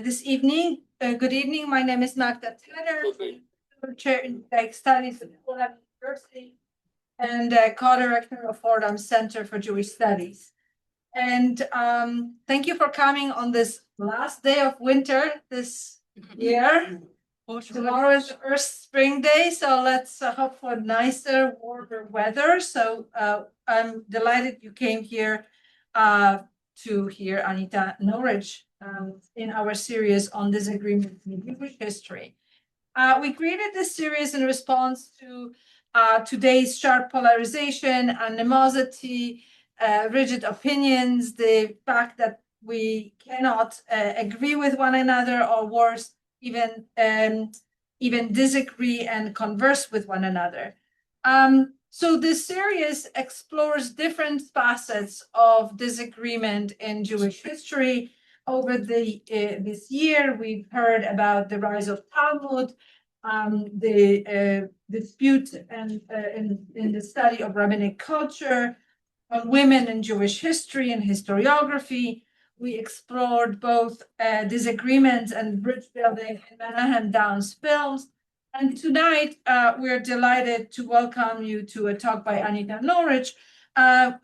this evening. Good evening. My name is Magda Tanner, Chair in Judaic Studies at Fordham University and co-director of Fordham Center for Jewish Studies. And thank you for coming on this last day of winter this year. Tomorrow is the first spring day, so let's hope for nicer, warmer weather. So I'm delighted you came here to hear Anita Norich in our series on disagreement in Jewish history. We created this series in response to today's sharp polarization, animosity, rigid opinions, the fact that we cannot agree with one another, or worse, even disagree and converse with one another. So this series explores different facets of disagreement in Jewish history. Over this year, we've heard about the rise of Talmud, the dispute and in the study of rabbinic culture, on women in Jewish history and historiography. We explored both disagreements and bridge building in Menahem Down's films. And tonight, we're delighted to welcome you to a talk by Anita Norich,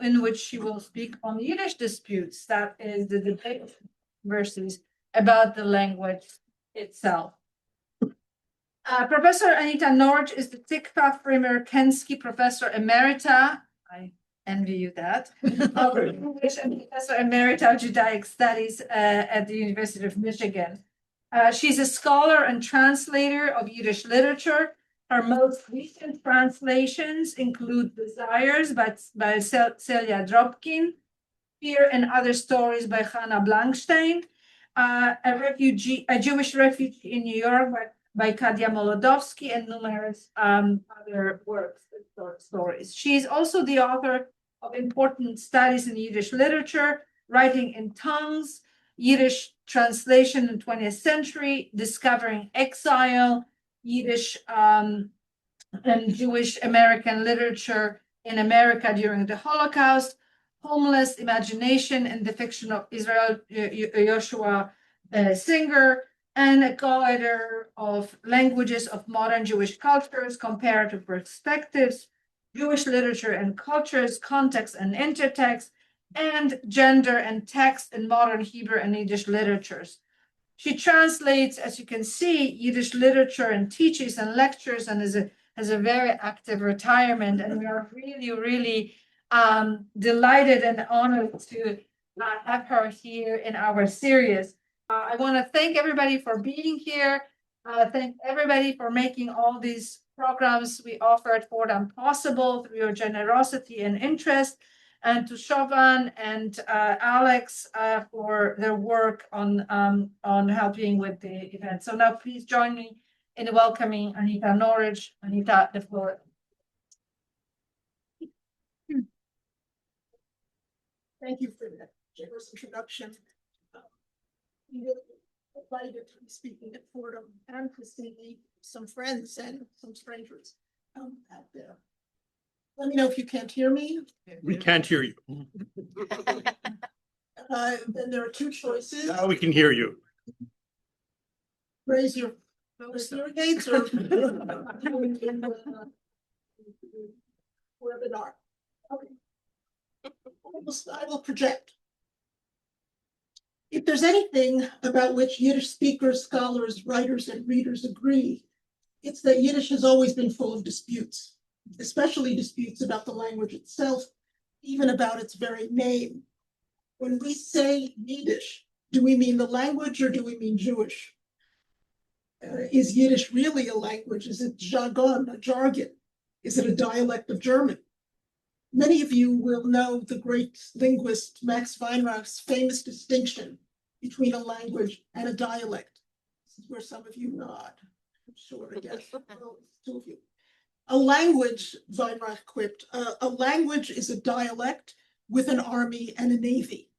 in which she will speak on Yiddish disputes, that is the debate versus about the language itself. Professor Anita Norich is the Tikva Frymer-Kensky Professor Emerita. I envy you that. Of English and Professor Emerita of Judaic Studies at the University of Michigan. She's a scholar and translator of Yiddish literature. Her most recent translations include Desires by Celia Dropkin, Fear and Other Stories by Chana Blankshteyn, a Jewish refugee in New York by Kadya Molodovsky, and numerous other works and stories. She is also the author of important studies in Yiddish literature, Writing in Tongues, Yiddish Translation in the 20th Century, Discovering Exile, Yiddish and Jewish American Literature in America During the Holocaust, Homeless Imagination in the Fiction of Israel, Joshua Singer, and a co-editor of Languages of Modern Jewish Cultures, Comparative Perspectives, Jewish Literature and Cultures, Context and Intertext, and Gender and Text in Modern Hebrew and Yiddish Literatures. She translates, as you can see, Yiddish literature and teaches and lectures, and has a very active retirement. And we are really, really delighted and honored to have her here in our series. I want to thank everybody for being here. Thank everybody for making all these programs we offer at Fordham possible through your generosity and interest, and to Shovan and Alex for their work on helping with the event. So now please join me in welcoming Anita Norich. Anita, the floor. Thank you for that generous introduction. I'm really delighted to be speaking at Fordham and to see some friends and some strangers out there. Let me know if you can't hear me. We can't hear you. Then there are two choices. Now we can hear you. Raise your hearing aids or webinar. Okay. I will project. If there's anything about which Yiddish speakers, scholars, writers, and readers agree, it's that Yiddish has always been full of disputes, especially disputes about the language itself, even about its very name. When we say Yiddish, do we mean the language or do we mean Jewish? Is Yiddish really a language? Is it jargon, a jargon? Is it a dialect of German? Many of you will know the great linguist Max Weinreich's famous distinction between a language and a dialect. This is where some of you nod, I'm sure, I guess. Well, two of you. A language, Weinreich quipped, a language is a dialect with an army and a navy.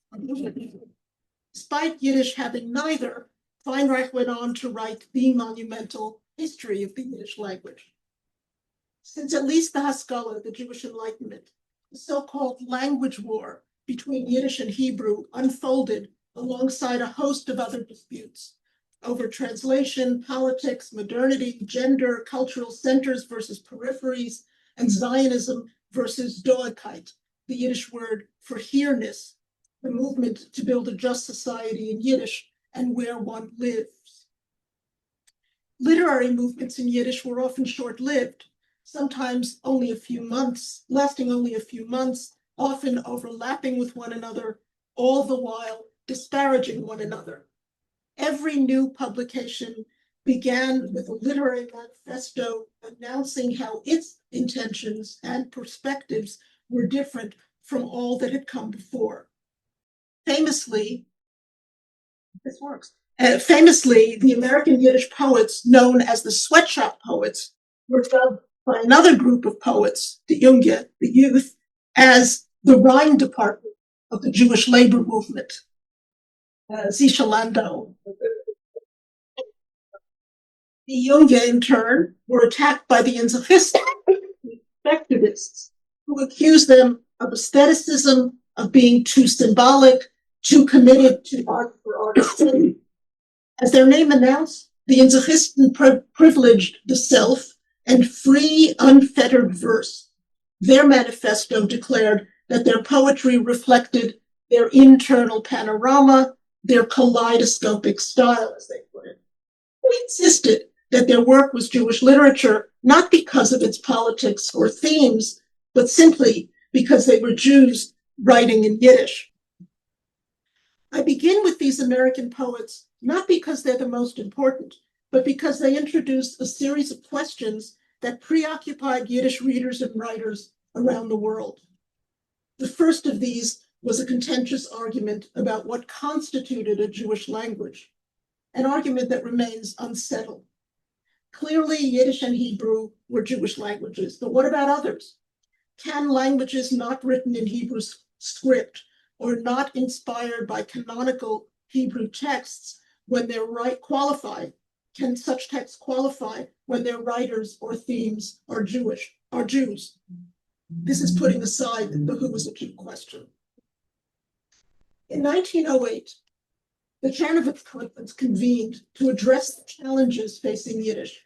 Despite Yiddish having neither, Weinreich went on to write the monumental history of the Yiddish language. Since at least the Haskalah, the Jewish Enlightenment, the so-called language war between Yiddish and Hebrew unfolded alongside a host of other disputes over translation, politics, modernity, gender, cultural centers versus peripheries, and Zionism versus doikeyt, the Yiddish word for hereness, the movement to build a just society in Yiddish and where one lives. Literary movements in Yiddish were often short-lived, sometimes only a few months, lasting only a few months, often overlapping with one another, all the while disparaging one another. Every new publication began with a literary manifesto announcing how its intentions and perspectives were different from all that had come before. Famously, the American Yiddish poets known as the sweatshop poets were dubbed by another group of poets, the Junge, the youth, as the Rhine department of the Jewish labor movement. Zichelando. The Junge, in turn, were attacked by the Inzuchisten, the perspectivists, who accused them of aestheticism, of being too symbolic, too committed to art for art's sake. As their name announced, the Inzuchisten privileged the self and free, unfettered verse. Their manifesto declared that their poetry reflected their internal panorama, their kaleidoscopic style, as they put it. They insisted that their work was Jewish literature, not because of its politics or themes, but simply because they were Jews writing in Yiddish. I begin with these American poets not because they're the most important, but because they introduced a series of questions that preoccupied Yiddish readers and writers around the world. The first of these was a contentious argument about what constituted a Jewish language, an argument that remains unsettled. Clearly, Yiddish and Hebrew were Jewish languages, but what about others? Can languages not written in Hebrew script or not inspired by canonical Hebrew texts when they're qualified? Can such texts qualify when their writers or themes are Jews? This is putting aside the who is a Jew question. In 1908, the Chana Conference convened to address the challenges facing Yiddish.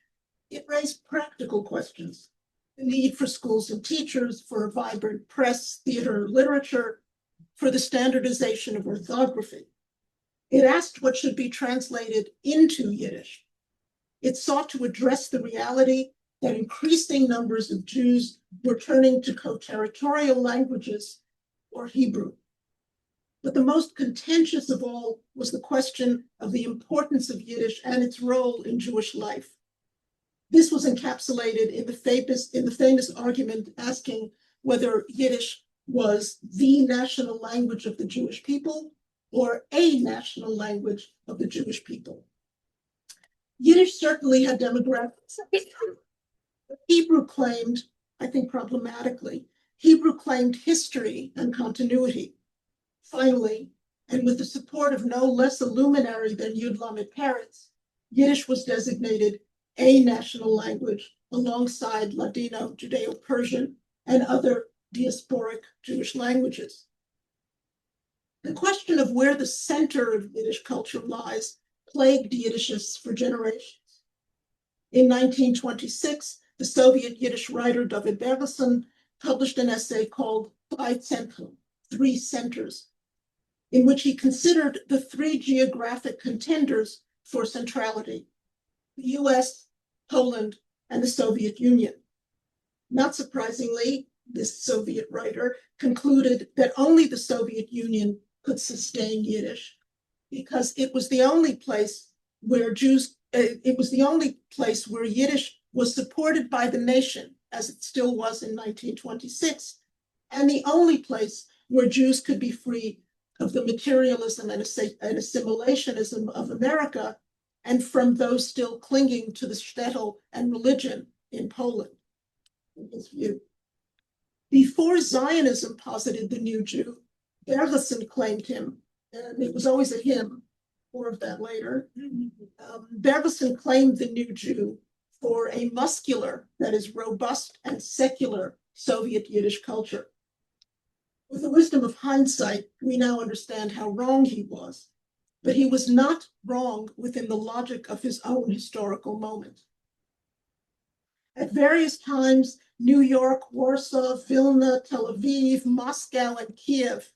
It raised practical questions: the need for schools and teachers, for a vibrant press, theater, literature, for the standardization of orthography. It asked what should be translated into Yiddish. It sought to address the reality that increasing numbers of Jews were turning to co-territorial languages or Hebrew. But the most contentious of all was the question of the importance of Yiddish and its role in Jewish life. This was encapsulated in the famous argument asking whether Yiddish was the national language of the Jewish people or a national language of the Jewish people. Yiddish certainly had demographics. Hebrew claimed, I think problematically, Hebrew claimed history and continuity. Finally, and with the support of no less a luminary than Yud Lamed Peretz, Yiddish was designated a national language alongside Ladino, Judeo-Persian, and other diasporic Jewish languages. The question of where the center of Yiddish culture lies plagued Yiddishists for generations. In 1926, the Soviet Yiddish writer David Bergeson published an essay called Drei Zentren, Three Centers, in which he considered the three geographic contenders for centrality: the US, Poland, and the Soviet Union. Not surprisingly, this Soviet writer concluded that only the Soviet Union could sustain Yiddish because it was the only place where Yiddish was supported by the nation, as it still was in 1926, and the only place where Jews could be free of the materialism and assimilationism of America, and from those still clinging to the shtetl and religion in Poland, in his view. Before Zionism posited the new Jew, Bergeson claimed him, and it was always a him, more of that later. Bergeson claimed the new Jew for a muscular, that is robust and secular, Soviet Yiddish culture. With the wisdom of hindsight, we now understand how wrong he was. but he was not wrong within the logic of his own historical moment. At various times, New York, Warsaw, Vilna, Tel Aviv, Moscow, and Kiev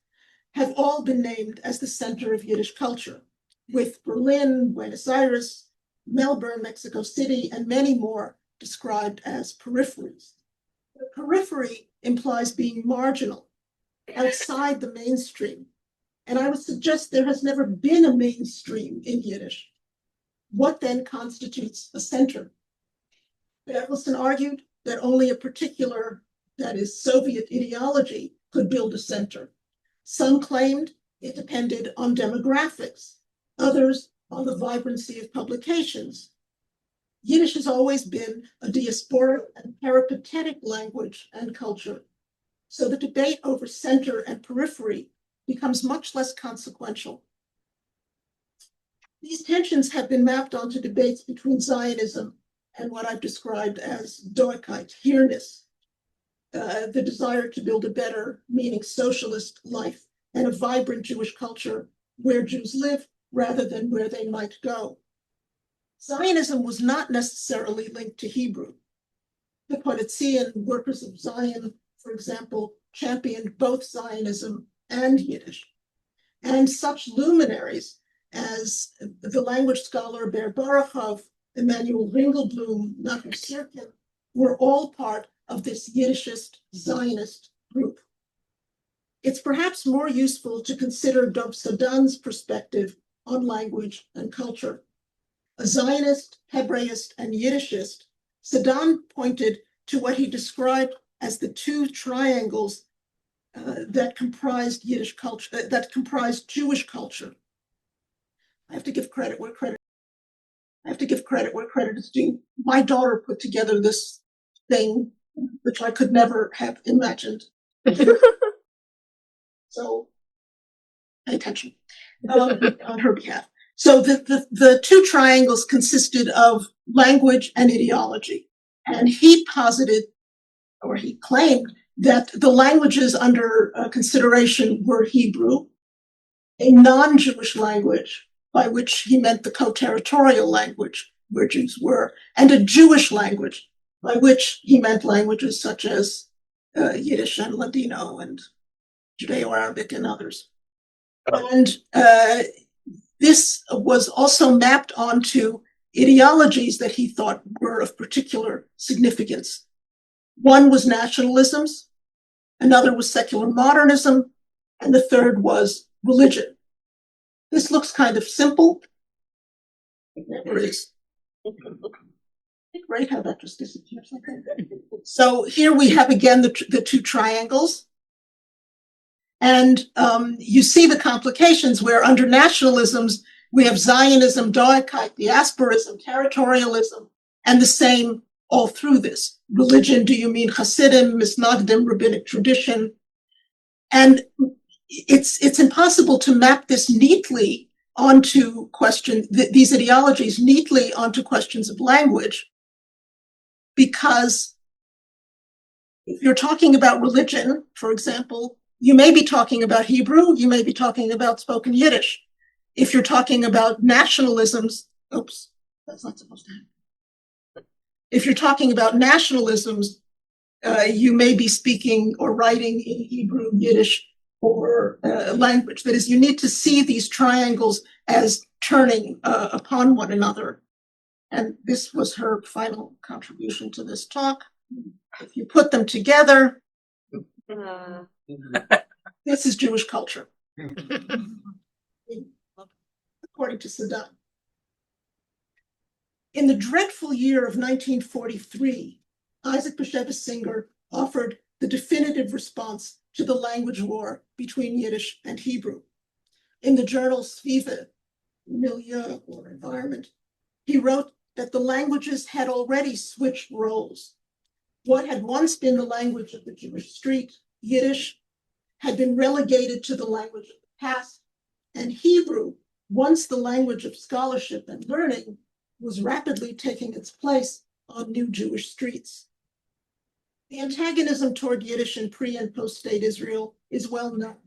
have all been named as the center of Yiddish culture, with Berlin, Buenos Aires, Melbourne, Mexico City, and many more described as peripheries. The periphery implies being marginal, outside the mainstream. And I would suggest there has never been a mainstream in Yiddish. What then constitutes a center? Bertelsen argued that only a particular, that is, Soviet ideology could build a center. Some claimed it depended on demographics, others on the vibrancy of publications. Yiddish has always been a diasporic and peripatetic language and culture, so the debate over center and periphery becomes much less consequential. These tensions have been mapped onto debates between Zionism and what I've described as doikeyt, hereness, the desire to build a better, meaning socialist life and a vibrant Jewish culture where Jews live rather than where they might go. Zionism was not necessarily linked to Hebrew. The Kodetzian workers of Zion, for example, championed both Zionism and Yiddish. And such luminaries as the language scholar Ber Barachov, Emanuel Ringelblum, Nachum Sirkin, were all part of this Yiddishist Zionist group. It's perhaps more useful to consider Dov Sadan's perspective on language and culture. A Zionist, Hebraist, and Yiddishist, Sadan pointed to what he described as the two triangles that comprised Yiddish culture, that comprised Jewish culture. I have to give credit where credit is due. My daughter put together this thing, which I could never have imagined. So, pay attention on her behalf. So the two triangles consisted of language and ideology. And he posited, or he claimed, that the languages under consideration were Hebrew, a non-Jewish language, by which he meant the co-territorial language where Jews were, and a Jewish language, by which he meant languages such as Yiddish and Ladino and Judeo-Arabic and others. And this was also mapped onto ideologies that he thought were of particular significance. One was nationalisms, another was secular modernism, and the third was religion. This looks kind of simple. It never is. Great how that just disappears. So here we have again the two triangles. And you see the complications where under nationalisms, we have Zionism, doikeyt, diasporism, territorialism, and the same all through this. Religion, do you mean Hasidim, Misnagdim, rabbinic tradition? And it's impossible to map this neatly onto these ideologies neatly onto questions of language, because if you're talking about religion, for example, you may be talking about Hebrew, you may be talking about spoken Yiddish. If you're talking about nationalisms, oops, that's not supposed to happen. If you're talking about nationalisms, you may be speaking or writing in Hebrew, Yiddish, or language. That is, you need to see these triangles as turning upon one another. And this was her final contribution to this talk. If you put them together, this is Jewish culture, according to Sadan. In the dreadful year of 1943, Isaac Bashevis Singer offered the definitive response to the language war between Yiddish and Hebrew. In the journal Svive, Milieu or Environment, he wrote that the languages had already switched roles. What had once been the language of the Jewish street, Yiddish, had been relegated to the language of the past, and Hebrew, once the language of scholarship and learning, was rapidly taking its place on new Jewish streets. The antagonism toward Yiddish in pre- and post-state Israel is well known.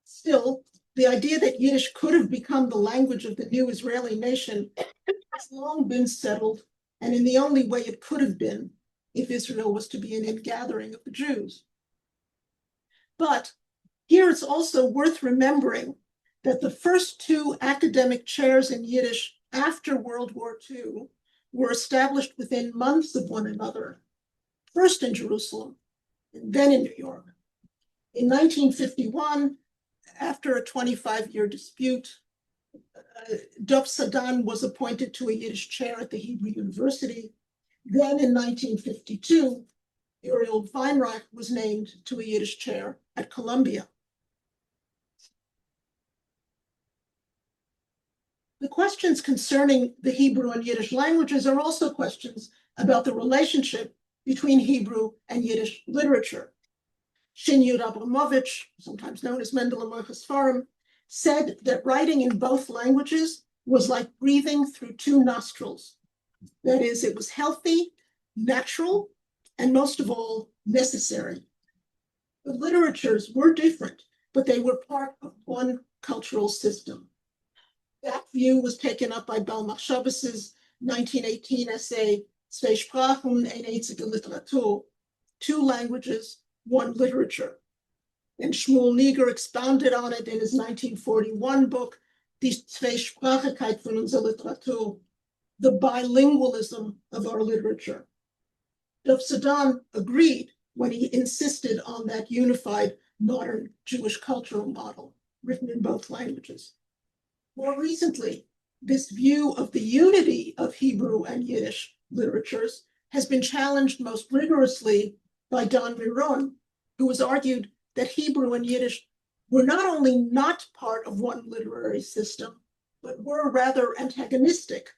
Still, The idea that Yiddish could have become the language of the new Israeli nation has long been settled, and in the only way it could have been, if Israel was to be an ingathering of the Jews. But here it's also worth remembering that the first two academic chairs in Yiddish after World War II were established within months of one another, first in Jerusalem and then in New York. In 1951, after a 25-year dispute, Dov Sadan was appointed to a Yiddish chair at the Hebrew University. Then in 1952, Uriel Weinreich was named to a Yiddish chair at Columbia. The questions concerning the Hebrew and Yiddish languages are also questions about the relationship between Hebrew and Yiddish literature. Shin Yud Abramovich, sometimes known as Mendel Amochas Farim, said that writing in both languages was like breathing through two nostrils. That is, it was healthy, natural, and most of all, necessary. The literatures were different, but they were part of one cultural system. That view was taken up by Baal Machshavas's 1918 essay, Zwei Sprachen, eine einzige Literatur, two languages, one literature. And Shmuel Niger expounded on it in his 1941 book, Die Zweisprachigkeit von unserer Literatur, the bilingualism of our literature. Dov Sadan agreed when he insisted on that unified modern Jewish cultural model written in both languages. More recently, this view of the unity of Hebrew and Yiddish literatures has been challenged most rigorously by Don Miron, who has argued that Hebrew and Yiddish were not only not part of one literary system, but were rather antagonistic,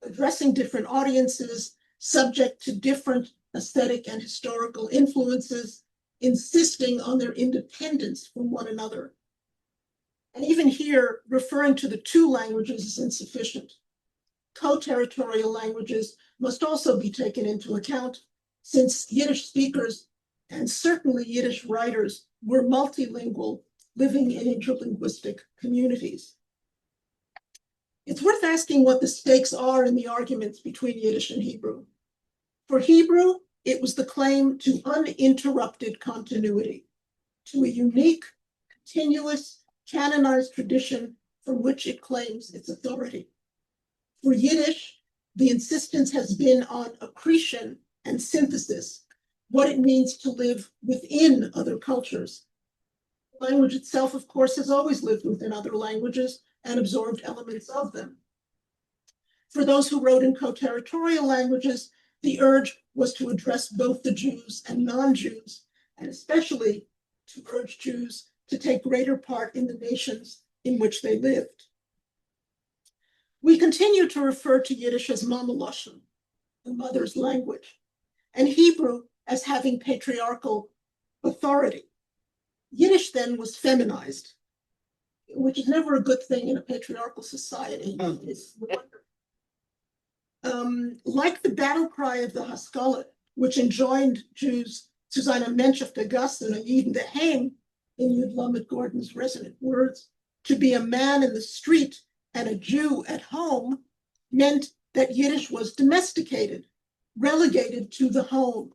addressing different audiences, subject to different aesthetic and historical influences, insisting on their independence from one another. And even here, referring to the two languages is insufficient. Co-territorial languages must also be taken into account, since Yiddish speakers and certainly Yiddish writers were multilingual, living in interlinguistic communities. It's worth asking what the stakes are in the arguments between Yiddish and Hebrew. For Hebrew, it was the claim to uninterrupted continuity, to a unique, continuous, canonized tradition from which it claims its authority. For Yiddish, the insistence has been on accretion and synthesis, what it means to live within other cultures. Language itself, of course, has always lived within other languages and absorbed elements of them. For those who wrote in co-territorial languages, the urge was to address both the Jews and non-Jews, and especially to urge Jews to take greater part in the nations in which they lived. We continue to refer to Yiddish as Mama Lashon, the mother's language, and Hebrew as having patriarchal authority. Yiddish then was feminized, which is never a good thing in a patriarchal society. Like the battle cry of the Haskalah, which enjoined Jews zu seiner Mensch auf der Gasse und jeden daheim, in Yud Lamed Gordon's resonant words, to be a man in the street and a Jew at home, meant that Yiddish was domesticated, relegated to the home.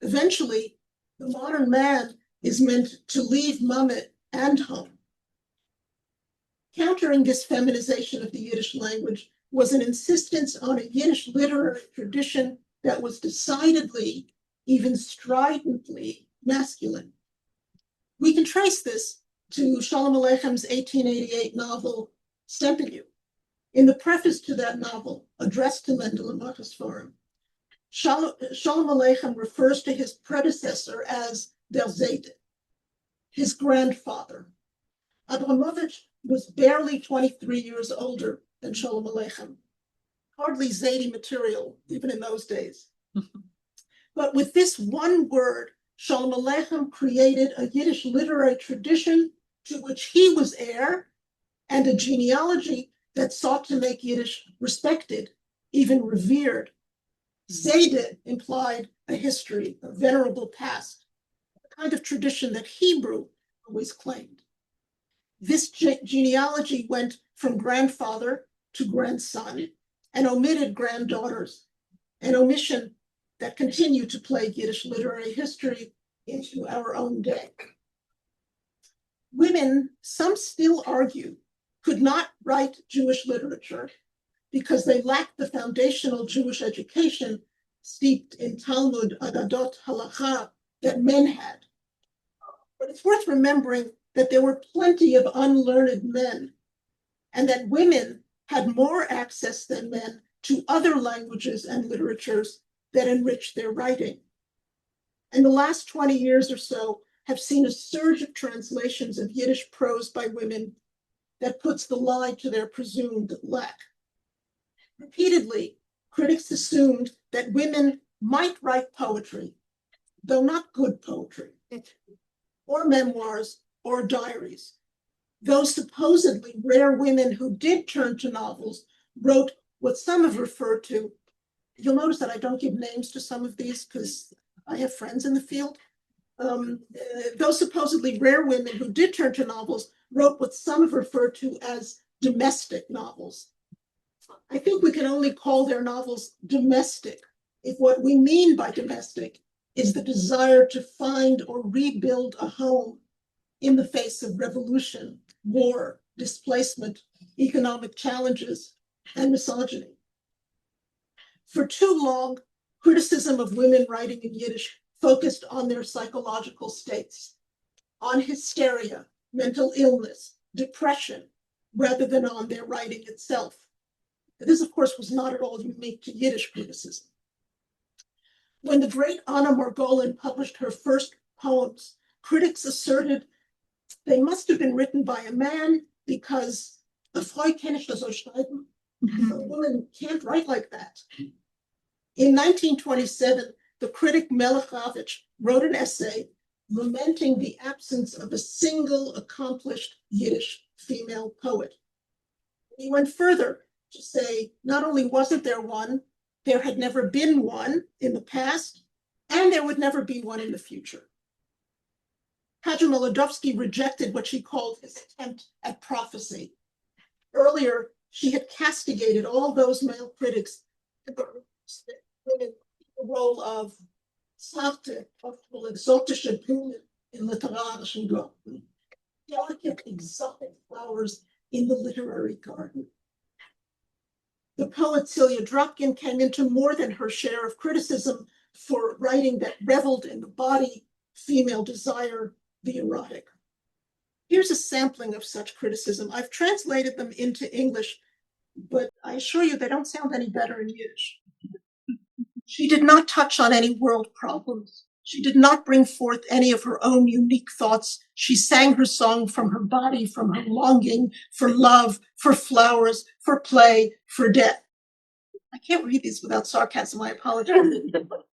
Eventually, the modern man is meant to leave Mamet and home. Countering this feminization of the Yiddish language was an insistence on a Yiddish literary tradition that was decidedly, even stridently, masculine. We can trace this to Shalom Aleichem's 1888 novel, Stempelu. In the preface to that novel, addressed to Mendel Amochas Farim, Shalom Aleichem refers to his predecessor as Der Zayde, his grandfather. Abramovich was barely 23 years older than Shalom Aleichem, hardly Zaidi material, even in those days. But with this one word, Shalom Aleichem created a Yiddish literary tradition to which he was heir, and a genealogy that sought to make Yiddish respected, even revered. Zayde implied a history, a venerable past, a kind of tradition that Hebrew always claimed. This genealogy went from grandfather to grandson and omitted granddaughters, an omission that continued to plague Yiddish literary history into our own day. Women, some still argue, could not write Jewish literature because they lacked the foundational Jewish education steeped in Talmud, Agadot, Halacha that men had. But it's worth remembering that there were plenty of unlearned men, and that women had more access than men to other languages and literatures that enriched their writing. And the last 20 years or so have seen a surge of translations of Yiddish prose by women that puts the lie to their presumed lack. Repeatedly, critics assumed that women might write poetry, though not good poetry, or memoirs, or diaries. Those supposedly rare women who did turn to novels wrote what some have referred to. You'll notice that I don't give names to some of these because I have friends in the field. Those supposedly rare women who did turn to novels wrote what some have referred to as domestic novels. I think we can only call their novels domestic if what we mean by domestic is the desire to find or rebuild a home in the face of revolution, war, displacement, economic challenges, and misogyny. For too long, criticism of women writing in Yiddish focused on their psychological states, on hysteria, mental illness, depression, rather than on their writing itself. This, of course, was not at all unique to Yiddish criticism. When the great Anna Margolin published her first poems, critics asserted they must have been written by a man because a Frau kann nicht so schreiben. A woman can't write like that. In 1927, the critic Melechowicz wrote an essay lamenting the absence of a single accomplished Yiddish female poet. He went further to say not only wasn't there one, there had never been one in the past, and there would never be one in the future. Kadya Molodovsky rejected what she called his attempt at prophecy. Earlier, she had castigated all those male critics in the role of zarte, oftmals exotische Blumen in literarischen Garten, delicate exotic flowers in the literary garden. The poet Celia Dropkin came into more than her share of criticism for writing that reveled in the body, female desire, the erotic. Here's a sampling of such criticism. I've translated them into English, but I assure you they don't sound any better in Yiddish. She did not touch on any world problems. She did not bring forth any of her own unique thoughts. She sang her song from her body, from her longing for love, for flowers, for play, for death. I can't read these without sarcasm, I apologize.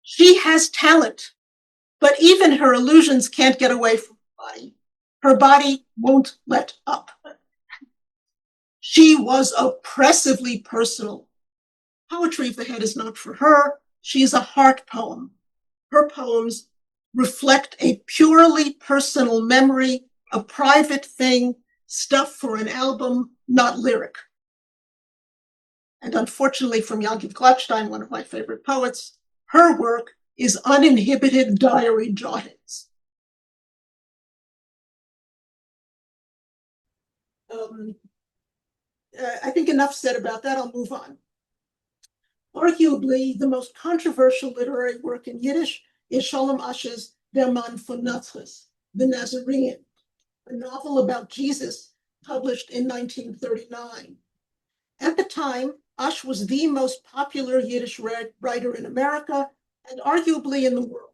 She has talent, but even her illusions can't get away from her body. Her body won't let up. She was oppressively personal. Poetry of the head is not for her. She is a heart poem. Her poems reflect a purely personal memory, a private thing, stuff for an album, not lyric. And unfortunately, from Yankiv Gladstein, one of my favorite poets, her work is uninhibited diary jottings. I think enough said about that. I'll move on. Arguably, the most controversial literary work in Yiddish is Sholem Asch's Der Mann von Nazareth, The Nazarene, a novel about Jesus published in 1939. At the time, Asch was the most popular Yiddish writer in America and arguably in the world.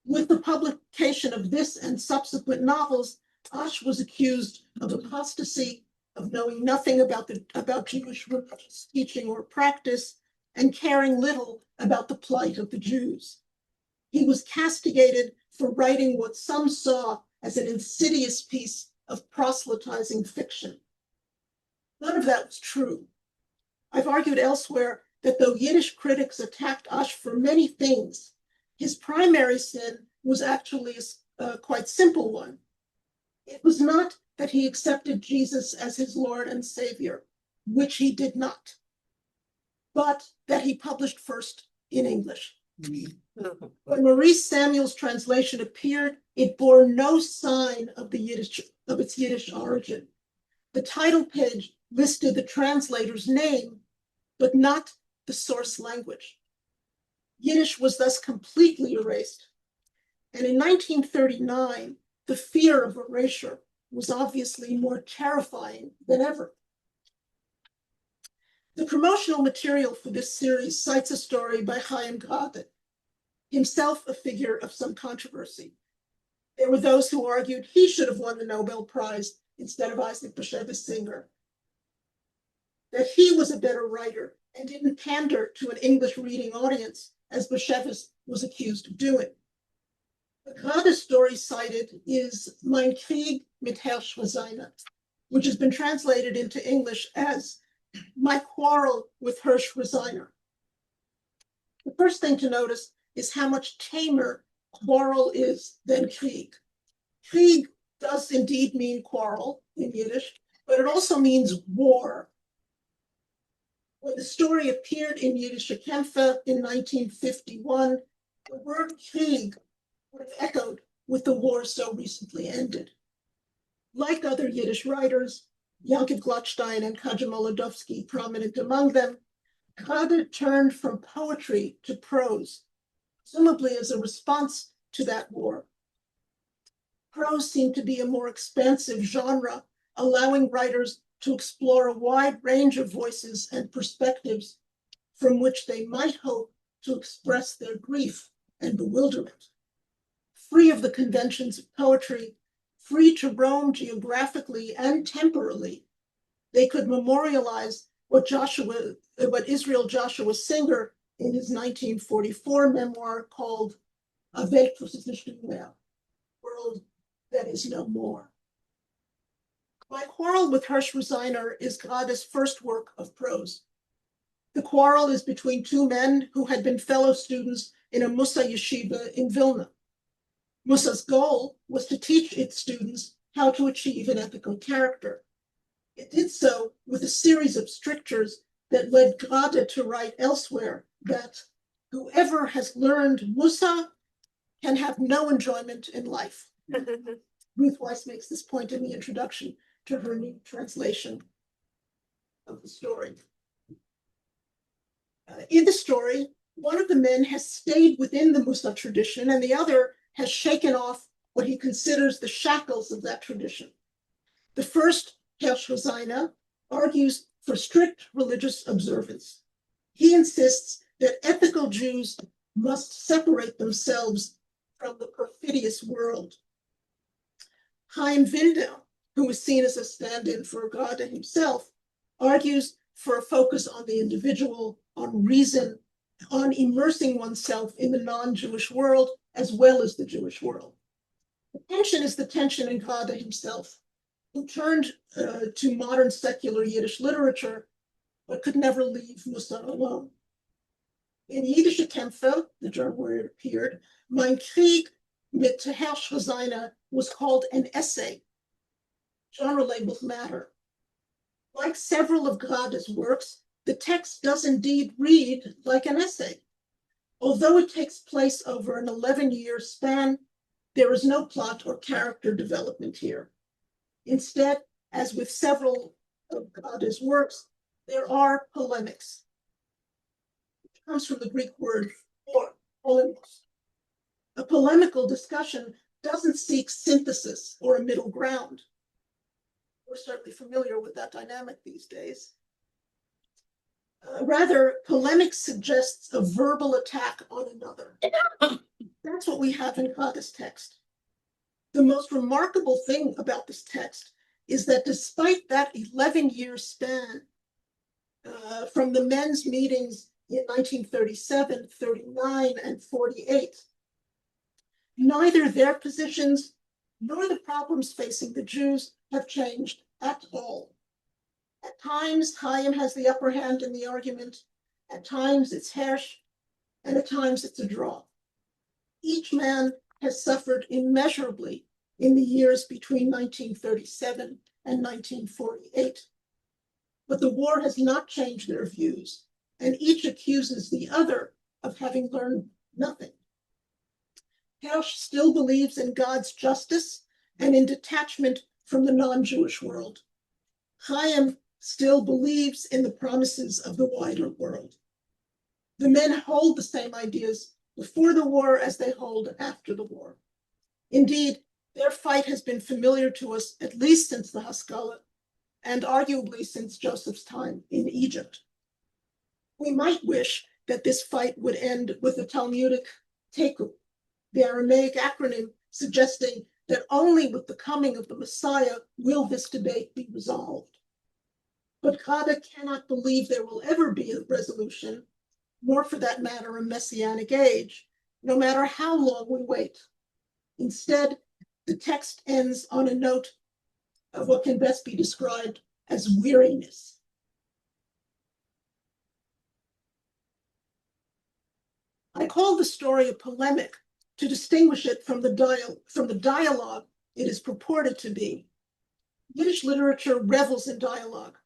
With the publication of this and subsequent novels, Asch was accused of apostasy, of knowing nothing about Jewish religious teaching or practice, and caring little about the plight of the Jews. He was castigated for writing what some saw as an insidious piece of proselytizing fiction. None of that was true. I've argued elsewhere that though Yiddish critics attacked Asch for many things, his primary sin was actually a quite simple one. It was not that he accepted Jesus as his Lord and Savior, which he did not, but that he published first in English. When Maurice Samuel's translation appeared, it bore no sign of its Yiddish origin. The title page listed the translator's name, but not the source language. Yiddish was thus completely erased. And in 1939, the fear of erasure was obviously more terrifying than ever. The promotional material for this series cites a story by Chaim Grade, himself a figure of some controversy. There were those who argued he should have won the Nobel Prize instead of Isaac Bashevis Singer, that he was a better writer and didn't pander to an English reading audience as Bashevis was accused of doing. The Grade story cited is Mein Krieg mit Herr Schreiner, which has been translated into English as My Quarrel with Herr Schreiner. The first thing to notice is how much tamer quarrel is than Krieg. Krieg does indeed mean quarrel in Yiddish, but it also means war. When the story appeared in Yiddish Kämpfe in 1951, the word Krieg would have echoed with the war so recently ended. Like other Yiddish writers, Yankiv Glotstein and Kadya Molodovsky prominent among them, Grade turned from poetry to prose, presumably as a response to that war. Prose seemed to be a more expansive genre, allowing writers to explore a wide range of voices and perspectives from which they might hope to express their grief and bewilderment. Free of the conventions of poetry, free to roam geographically and temporally, they could memorialize what Israel Joshua Singer in his 1944 memoir called A Welt, was es nicht mehr, World That Is No More. My Quarrel with Herr Schreiner is Grade's first work of prose. The quarrel is between two men who had been fellow students in a Mussar yeshiva in Vilna. Mussar's goal was to teach its students how to achieve an ethical character. It did so with a series of strictures that led Grade to write elsewhere that whoever has learned Mussar can have no enjoyment in life. Ruth Weiss makes this point in the introduction to her new translation of the story. In the story, one of the men has stayed within the Mussar tradition and the other has shaken off what he considers the shackles of that tradition. The first, Herr Schreiner, argues for strict religious observance. He insists that ethical Jews must separate themselves from the perfidious world. Chaim Wildau, who is seen as a stand-in for Grade himself, argues for a focus on the individual, on reason, on immersing oneself in the non-Jewish world as well as the Jewish world. The tension is the tension in Grade himself, who turned to modern secular Yiddish literature, but could never leave Mussar alone. In Yiddish Kämpfe, the journal where it appeared, Mein Krieg mit Herr Schreiner was called an essay. Genre labels matter. Like several of Grade's works, the text does indeed read like an essay. Although it takes place over an 11-year span, there is no plot or character development here. Instead, as with several of Grade's works, there are polemics. It comes from the Greek word polemos. A polemical discussion doesn't seek synthesis or a middle ground. We're certainly familiar with that dynamic these days. Rather, polemic suggests a verbal attack on another. That's what we have in Grade's text. The most remarkable thing about this text is that despite that 11-year span from the men's meetings in 1937, 39, and 48, neither their positions nor the problems facing the Jews have changed at all. At times, Chaim has the upper hand in the argument. At times, it's Hersh, and at times, it's a draw. Each man has suffered immeasurably in the years between 1937 and 1948. But the war has not changed their views, and each accuses the other of having learned nothing. Hersch still believes in God's justice and in detachment from the non-Jewish world. Chaim still believes in the promises of the wider world. The men hold the same ideas before the war as they hold after the war. Indeed, their fight has been familiar to us at least since the Haskalah, and arguably since Joseph's time in Egypt. We might wish that this fight would end with a Talmudic teku, the Aramaic acronym suggesting that only with the coming of the Messiah will this debate be resolved. But Kadya cannot believe there will ever be a resolution, nor for that matter a messianic age, no matter how long we wait. Instead, the text ends on a note of what can best be described as weariness. I call the story a polemic to distinguish it from the dialogue it is purported to be. Yiddish literature revels in dialogue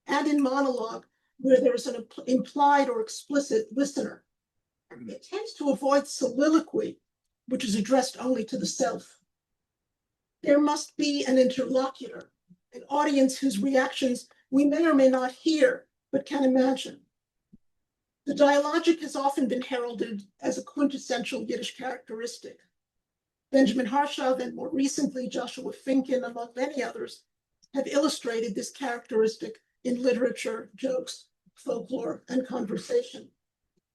and in monologue where there is an implied or explicit listener. It tends to avoid soliloquy, which is addressed only to the self. There must be an interlocutor, an audience whose reactions we may or may not hear, but can imagine. The dialogic has often been heralded as a quintessential Yiddish characteristic. Benjamin Harshav and more recently Joshua Finken, among many others, have illustrated this characteristic in literature, jokes, folklore, and conversation.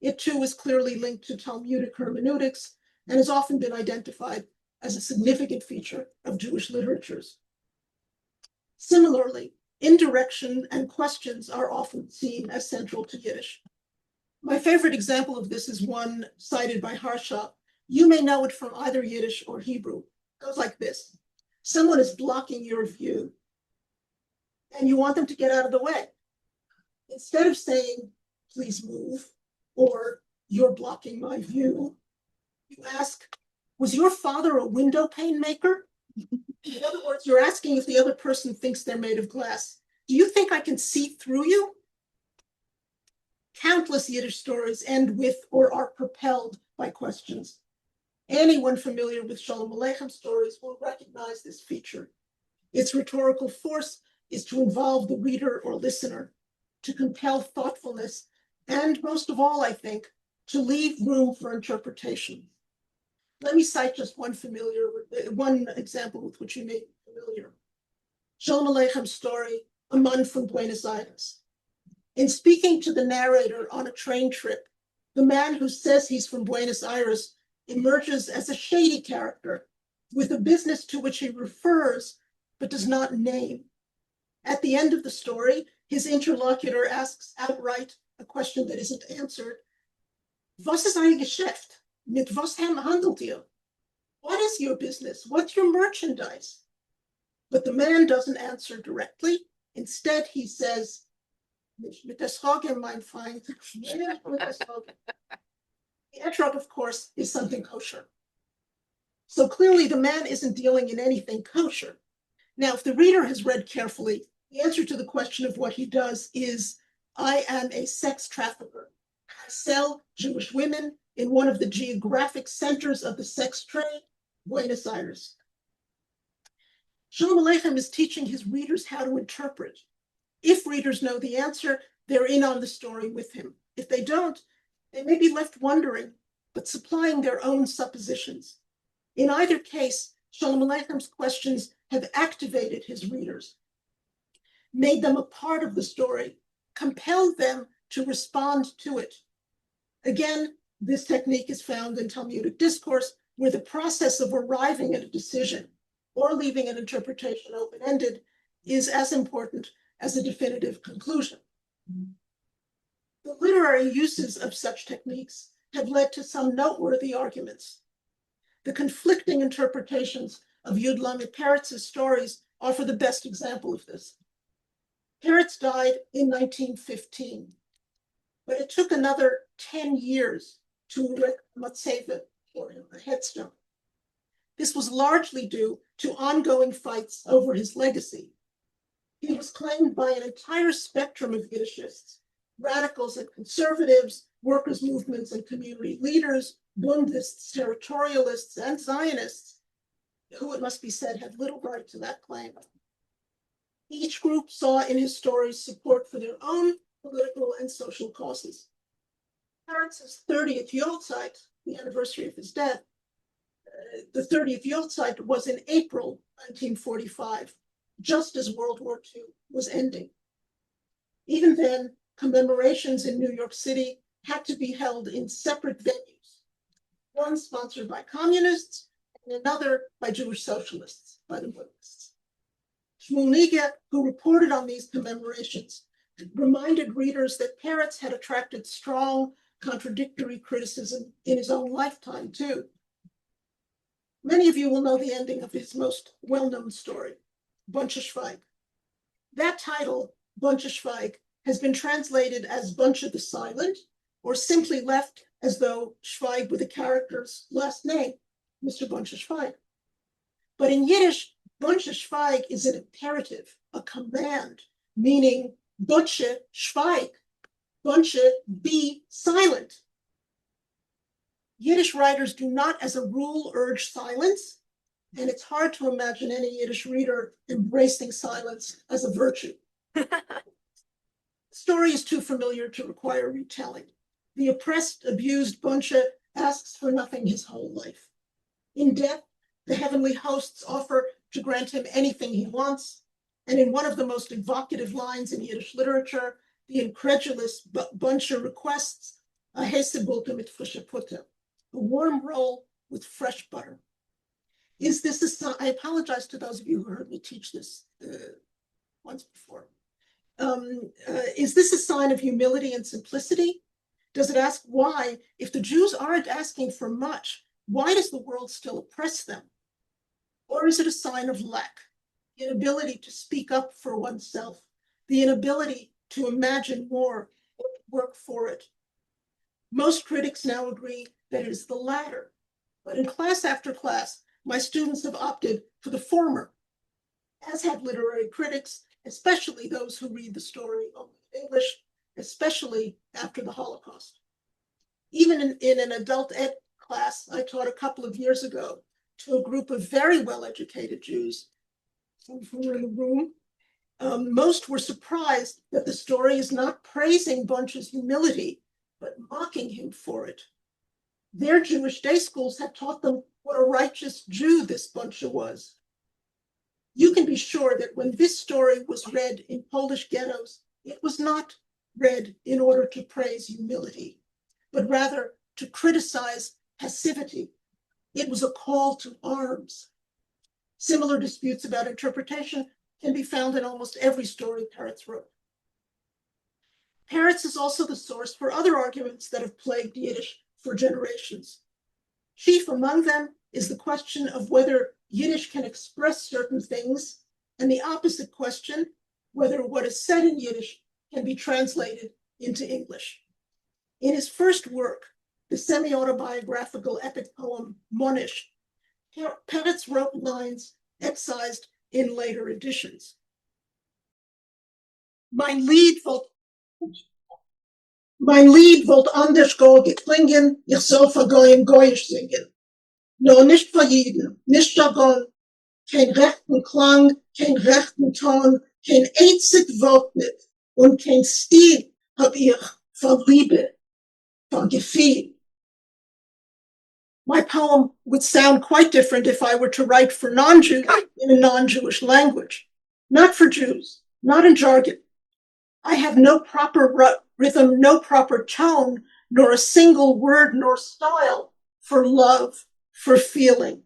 It too is clearly linked to Talmudic hermeneutics and has often been identified as a significant feature of Jewish literatures. Similarly, indirection and questions are often seen as central to Yiddish. My favorite example of this is one cited by Harshav. You may know it from either Yiddish or Hebrew. It goes like this. Someone is blocking your view, and you want them to get out of the way. Instead of saying, please move, or you're blocking my view, you ask, was your father a window pane maker? In other words, you're asking if the other person thinks they're made of glass. Do you think I can see through you? Countless Yiddish stories end with or are propelled by questions. Anyone familiar with Shalom Aleichem stories will recognize this feature. Its rhetorical force is to involve the reader or listener, to compel thoughtfulness, and most of all, I think, to leave room for interpretation. Let me cite just one example with which you may be familiar. Shalom Aleichem story, A Man from Buenos Aires. In speaking to the narrator on a train trip, the man who says he's from Buenos Aires emerges as a shady character with a business to which he refers but does not name. At the end of the story, his interlocutor asks outright a question that isn't answered. Was ist Ihr Geschäft? Mit was handelt ihr? What is your business? What's your merchandise? But the man doesn't answer directly. Instead, he says, mit das Rogen, mein Feind. The etrog, of course, is something kosher. So clearly the man isn't dealing in anything kosher. Now, if the reader has read carefully, the answer to the question of what he does is, I am a sex trafficker. I sell Jewish women in one of the geographic centers of the sex trade, Buenos Aires. Shalom Aleichem is teaching his readers how to interpret. If readers know the answer, they're in on the story with him. If they don't, they may be left wondering, but supplying their own suppositions. In either case, Shalom Aleicham's questions have activated his readers, made them a part of the story, compelled them to respond to it. Again, this technique is found in Talmudic discourse, where the process of arriving at a decision or leaving an interpretation open-ended is as important as a definitive conclusion. The literary uses of such techniques have led to some noteworthy arguments. The conflicting interpretations of Yud Lamed Peretz's stories offer the best example of this. Peretz died in 1915, but it took another 10 years to erect a matzeva for him, a headstone. This was largely due to ongoing fights over his legacy. He was claimed by an entire spectrum of Yiddishists, radicals and conservatives, workers' movements and community leaders, Bundists, territorialists, and Zionists, who, it must be said, had little right to that claim. Each group saw in his stories support for their own political and social causes. Peretz's 30th Yahrzeit, the anniversary of his death, the 30th Yahrzeit was in April 1945, just as World War II was ending. Even then, commemorations in New York City had to be held in separate venues, one sponsored by communists and another by Jewish socialists, by the Buddhists. Shmuel Nige, who reported on these commemorations, reminded readers that Peretz had attracted strong, contradictory criticism in his own lifetime, too. Many of you will know the ending of his most well-known story, Bunche Schweig. That title, Bunche Schweig, has been translated as Bunche the Silent, or simply left as though Schweig were the character's last name, Mr. Bunche Schweig. But in Yiddish, Bunche Schweig is an imperative, a command, meaning Bunche Schweig, Bunche be silent. Yiddish writers do not, as a rule, urge silence, and it's hard to imagine any Yiddish reader embracing silence as a virtue. The story is too familiar to require retelling. The oppressed, abused Bunche asks for nothing his whole life. In death, the heavenly hosts offer to grant him anything he wants, and in one of the most evocative lines in Yiddish literature, the incredulous Bunche requests a Hesebulte mit frische Butter, a warm roll with fresh butter. Is this a sign? I apologize to those of you who heard me teach this once before. Is this a sign of humility and simplicity? Does it ask why, if the Jews aren't asking for much, why does the world still oppress them? Or is it a sign of lack, the inability to speak up for oneself, the inability to imagine more or work for it? Most critics now agree that it is the latter, but in class after class, my students have opted for the former, as have literary critics, especially those who read the story only in English, especially after the Holocaust. Even in an adult ed class I taught a couple of years ago to a group of very well-educated Jews who were in the room, most were surprised that the story is not praising Bunche's humility, but mocking him for it. Their Jewish day schools had taught them what a righteous Jew this Bunche was. You can be sure that when this story was read in Polish ghettos, it was not read in order to praise humility, but rather to criticize passivity. It was a call to arms. Similar disputes about interpretation can be found in almost every story Peretz wrote. Peretz is also the source for other arguments that have plagued Yiddish for generations. Chief among them is the question of whether Yiddish can express certain things, and the opposite question, whether what is said in Yiddish can be translated into English. In his first work, the semi-autobiographical epic poem Monish, Peretz wrote lines excised in later editions. Mein Lied wollt anders geklingen, ich soll vergoyen goyisch singen. No, nicht für jeden, nicht Jargon, kein rechten Klang, kein rechten Ton, kein einzig Wort nicht, und kein Stil hab ich von Liebe, von Gefühl. My poem would sound quite different if I were to write for non-Jews in a non-Jewish language. Not for Jews, not in jargon. I have no proper rhythm, no proper tone, nor a single word nor style for love, for feeling.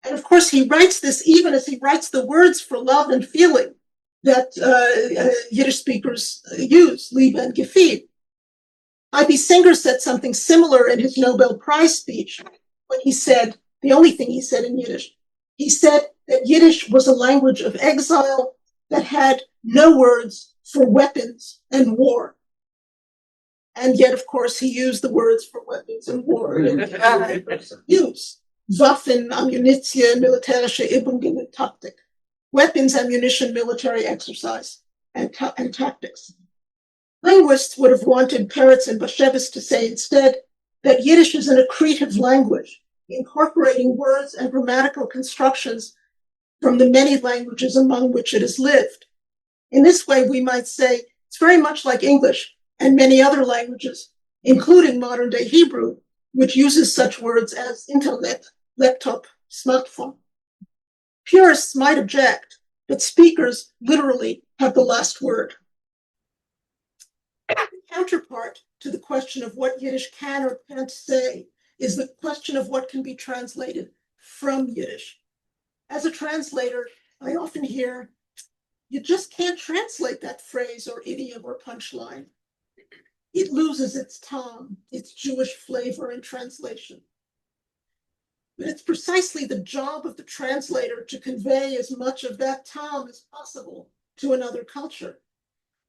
And of course, he writes this even as he writes the words for love and feeling that Yiddish speakers use, Liebe and Gefühl. I.B. Singer said something similar in his Nobel Prize speech when he said, the only thing he said in Yiddish, he said that Yiddish was a language of exile that had no words for weapons and war. And yet, of course, he used the words for weapons and war in use. Waffen, Ammunition, militärische Übungen und Taktik. Weapons, ammunition, military exercise, and tactics. Linguists would have wanted Peretz and Bashevis to say instead that Yiddish is an accretive language, incorporating words and grammatical constructions from the many languages among which it has lived. In this way, we might say it's very much like English and many other languages, including modern-day Hebrew, which uses such words as internet, laptop, smartphone. Purists might object, but speakers literally have the last word. The counterpart to the question of what Yiddish can or can't say is the question of what can be translated from Yiddish. As a translator, I often hear, you just can't translate that phrase or idiom or punchline. It loses its tom, its Jewish flavor in translation. But it's precisely the job of the translator to convey as much of that tom as possible to another culture.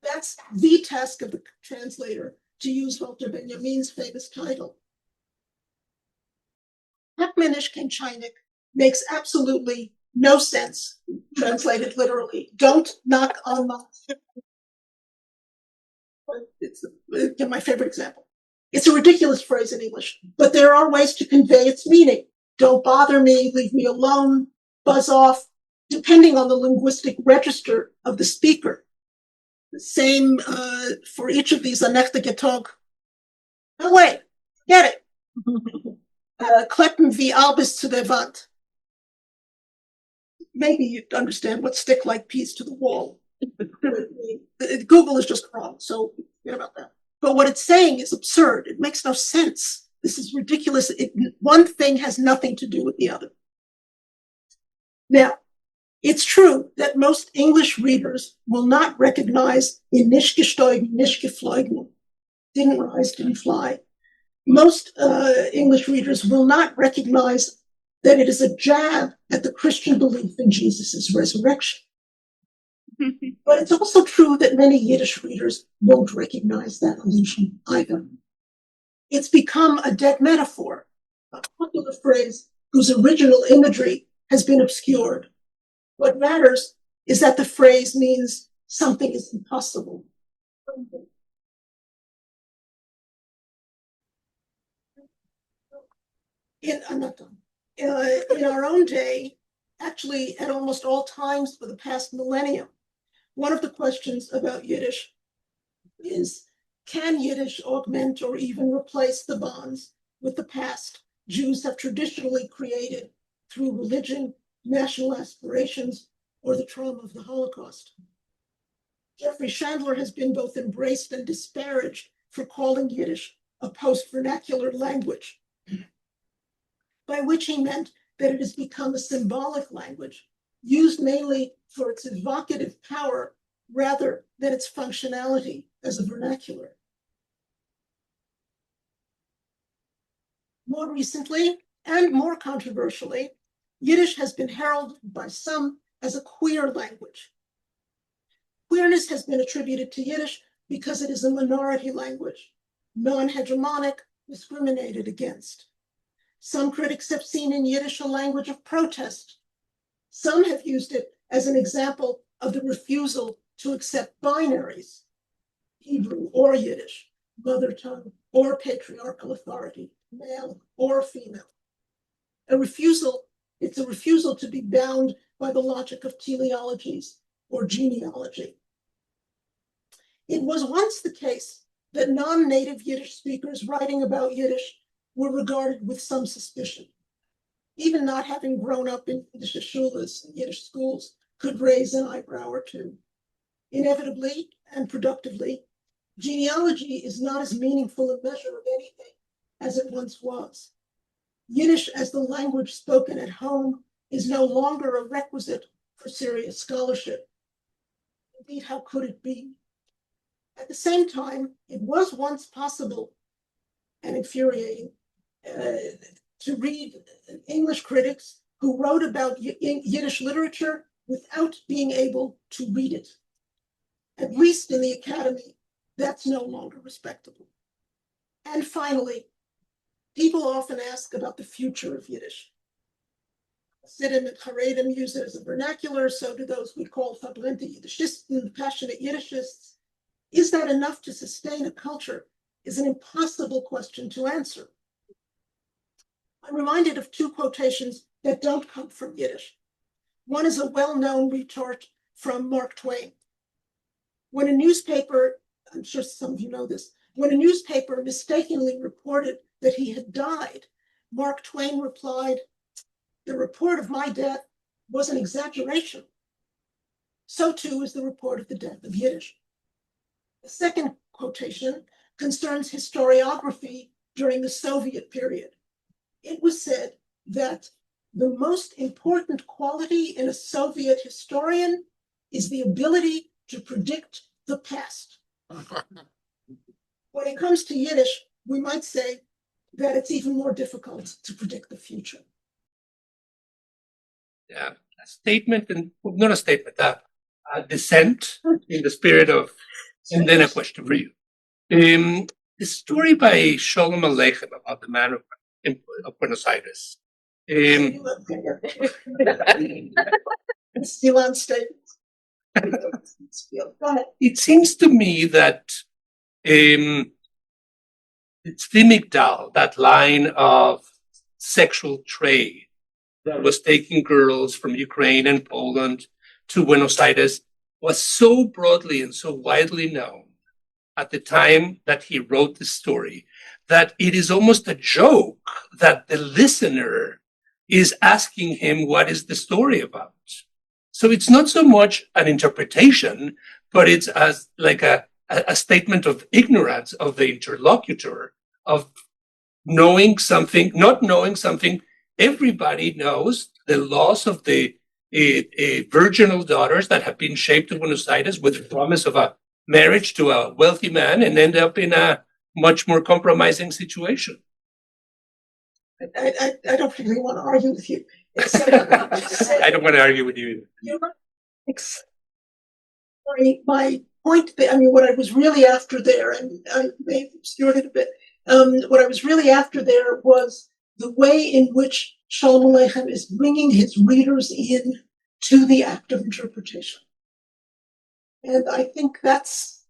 That's the task of the translator, to use Walter Benjamin's famous title. Hakmenish Kenchainik makes absolutely no sense, translated literally. Don't knock on my... It's my favorite example. It's a ridiculous phrase in English, but there are ways to convey its meaning. Don't bother me, leave me alone, buzz off, depending on the linguistic register of the speaker. The same for each of these Anechtegetog. No way, get it. Kleppen wie Albus to der Wand. Maybe you'd understand what stick like peas to the wall. Google is just wrong, so forget about that. But what it's saying is absurd. It makes no sense. This is ridiculous. One thing has nothing to do with the other. Now, it's true that most English readers will not recognize in nicht gesteugen, nicht geflogen, didn't rise, didn't fly. Most English readers will not recognize that it is a jab at the Christian belief in Jesus' resurrection. But it's also true that many Yiddish readers won't recognize that allusion either. It's become a dead metaphor, a popular phrase whose original imagery has been obscured. What matters is that the phrase means something is impossible. In our own day, actually at almost all times for the past millennium, one of the questions about Yiddish is, can Yiddish augment or even replace the bonds with the past Jews have traditionally created through religion, national aspirations, or the trauma of the Holocaust? Jeffrey Chandler has been both embraced and disparaged for calling Yiddish a post-vernacular language, by which he meant that it has become a symbolic language, used mainly for its evocative power rather than its functionality as a vernacular. More recently, and more controversially, Yiddish has been heralded by some as a queer language. Queerness has been attributed to Yiddish because it is a minority language, non-hegemonic, discriminated against. Some critics have seen in Yiddish a language of protest. Some have used it as an example of the refusal to accept binaries, Hebrew or Yiddish, mother tongue or patriarchal authority, male or female. It's a refusal to be bound by the logic of teleologies or genealogy. It was once the case that non-native Yiddish speakers writing about Yiddish were regarded with some suspicion. Even not having grown up in Yiddish shulas and Yiddish schools could raise an eyebrow or two. Inevitably and productively, genealogy is not as meaningful a measure of anything as it once was. Yiddish as the language spoken at home is no longer a requisite for serious scholarship. Indeed, how could it be? At the same time, it was once possible and infuriating to read English critics who wrote about Yiddish literature without being able to read it. At least in the academy, that's no longer respectable. And finally, people often ask about the future of Yiddish. Chassidim and Haredim use it as a vernacular, so do those we call verbrannte Yiddishisten, passionate Yiddishists. Is that enough to sustain a culture? Is an impossible question to answer. I'm reminded of two quotations that don't come from Yiddish. One is a well-known retort from Mark Twain. When a newspaper, I'm sure some of you know this, when a newspaper mistakenly reported that he had died, Mark Twain replied, "The report of my death was an exaggeration." So too is the report of the death of Yiddish. The second quotation concerns historiography during the Soviet period. It was said that the most important quality in a Soviet historian is the ability to predict the past. When it comes to Yiddish, we might say that it's even more difficult to predict the future. A statement, and not a statement, a dissent in the spirit of, and then a question for you. The story by Sholem Aleichem about the man of Buenos Aires. Still on stage. Go ahead. It seems to me that it's the Migdal, that line of sexual trade that was taking girls from Ukraine and Poland to Buenos Aires, was so broadly and so widely known at the time that he wrote the story that it is almost a joke that the listener is asking him what is the story about. So it's not so much an interpretation, but it's as like a statement of ignorance of the interlocutor, of knowing something, not knowing something. Everybody knows the loss of the virginal daughters that have been shaped to Buenos Aires with the promise of a marriage to a wealthy man and end up in a much more compromising situation. I don't particularly want to argue with you. I don't want to argue with you either. My point, what I was really after there, and I may have obscured it a bit, what I was really after there was the way in which Sholem Aleichem is bringing his readers in to the act of interpretation. And I think that's